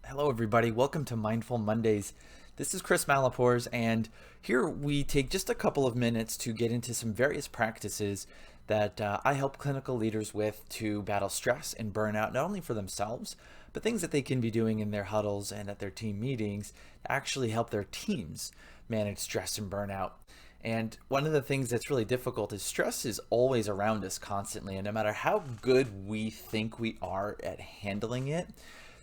Hello, everybody. Welcome to Mindful Mondays. This is Chris Malapores, and here we take just a couple of minutes to get into some various practices that I help clinical leaders with to battle stress and burnout, not only for themselves, but things that they can be doing in their huddles and at their team meetings to actually help their teams manage stress and burnout. And one of the things that's really difficult is stress is always around us constantly, and no matter how good we think we are at handling it,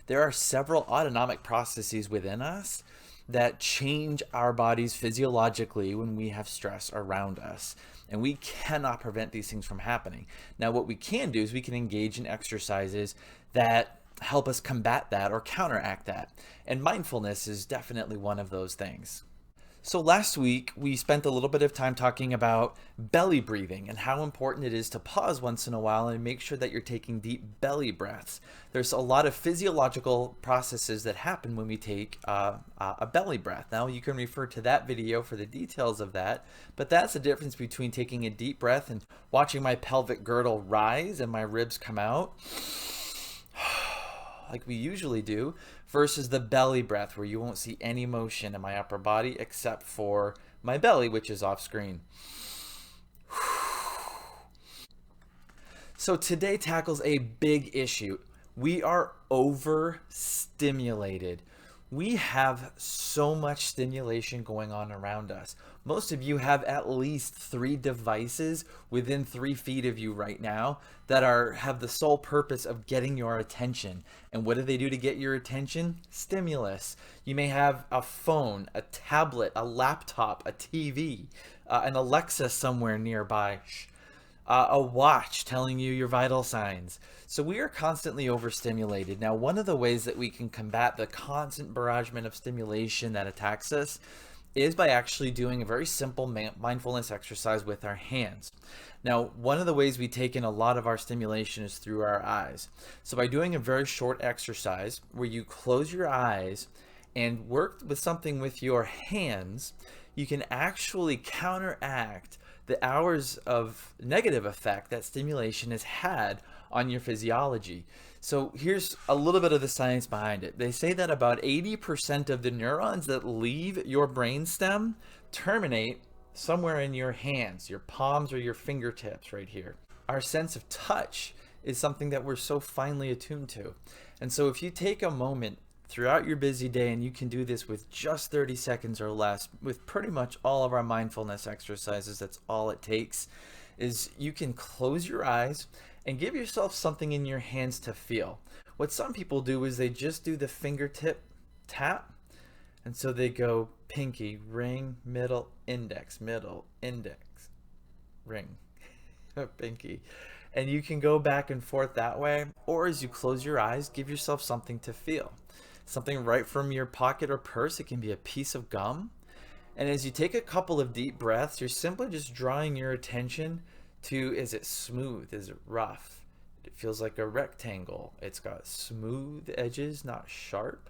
there are several autonomic processes within us that change our bodies physiologically when we have stress around us. And we cannot prevent these things from happening. Now, what we can do is we can engage in exercises that help us combat that or counteract that. And mindfulness is definitely one of those things. So last week, we spent a little bit of time talking about belly breathing and how important it is to pause once in a while and make sure that you're taking deep belly breaths. There's a lot of physiological processes that happen when we take a belly breath. Now, you can refer to that video for the details of that, but that's the difference between taking a deep breath and watching my pelvic girdle rise and my ribs come out like we usually do, versus the belly breath where you won't see any motion in my upper body except for my belly, which is off screen. So today tackles a big issue. We are overstimulated. We have so much stimulation going on around us. Most of you have at least 3 devices within 3 feet of you right now that have the sole purpose of getting your attention. And what do they do to get your attention? Stimulus. You may have a phone, a tablet, a laptop, a TV, an Alexa somewhere nearby. A watch telling you your vital signs. So we are constantly overstimulated. Now, one of the ways that we can combat the constant barragement of stimulation that attacks us is by actually doing a very simple mindfulness exercise with our hands. Now, one of the ways we take in a lot of our stimulation is through our eyes. So by doing a very short exercise where you close your eyes and work with something with your hands, you can actually counteract the hours of negative effect that stimulation has had on your physiology. So here's a little bit of the science behind it. They say that about 80% of the neurons that leave your brainstem terminate somewhere in your hands, your palms or your fingertips right here. Our sense of touch is something that we're so finely attuned to. And so if you take a moment throughout your busy day, and you can do this with just 30 seconds or less with pretty much all of our mindfulness exercises, that's all it takes, is you can close your eyes and give yourself something in your hands to feel. What some people do is they just do the fingertip tap, and so they go pinky, ring, middle, index, ring, pinky. And you can go back and forth that way, or as you close your eyes, give yourself something to feel. Something right from your pocket or purse. It can be a piece of gum. And as you take a couple of deep breaths, you're simply just drawing your attention to, is it smooth? Is it rough? It feels like a rectangle. It's got smooth edges, not sharp.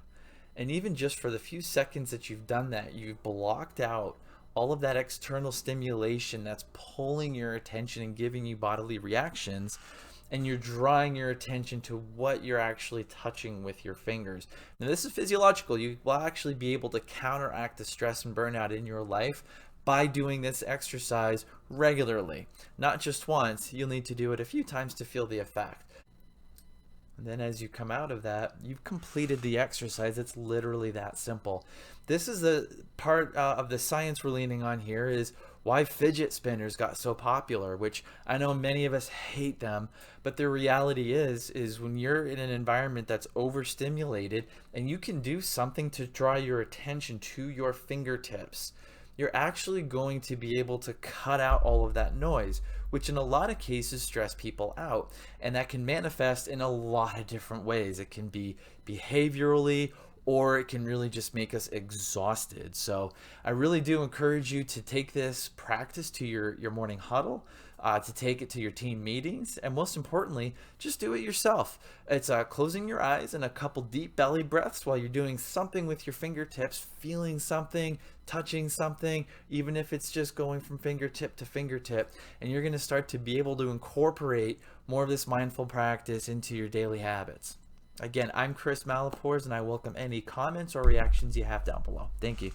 And even just for the few seconds that you've done that, you've blocked out all of that external stimulation that's pulling your attention and giving you bodily reactions, and you're drawing your attention to what you're actually touching with your fingers. Now, this is physiological. You will actually be able to counteract the stress and burnout in your life by doing this exercise regularly. Not just once, you'll need to do it a few times to feel the effect. And then as you come out of that, you've completed the exercise. It's literally that simple. This is the part of the science we're leaning on here, is why fidget spinners got so popular, which I know many of us hate them, but the reality is when you're in an environment that's overstimulated and you can do something to draw your attention to your fingertips, you're actually going to be able to cut out all of that noise, which in a lot of cases stress people out. And that can manifest in a lot of different ways. It can be behaviorally, or it can really just make us exhausted. So I really do encourage you to take this practice to your morning huddle, to take it to your team meetings, and most importantly, just do it yourself. It's closing your eyes and a couple deep belly breaths while you're doing something with your fingertips, feeling something, touching something, even if it's just going from fingertip to fingertip, and you're going to start to be able to incorporate more of this mindful practice into your daily habits. Again, I'm Chris Malapores, and I welcome any comments or reactions you have down below. Thank you.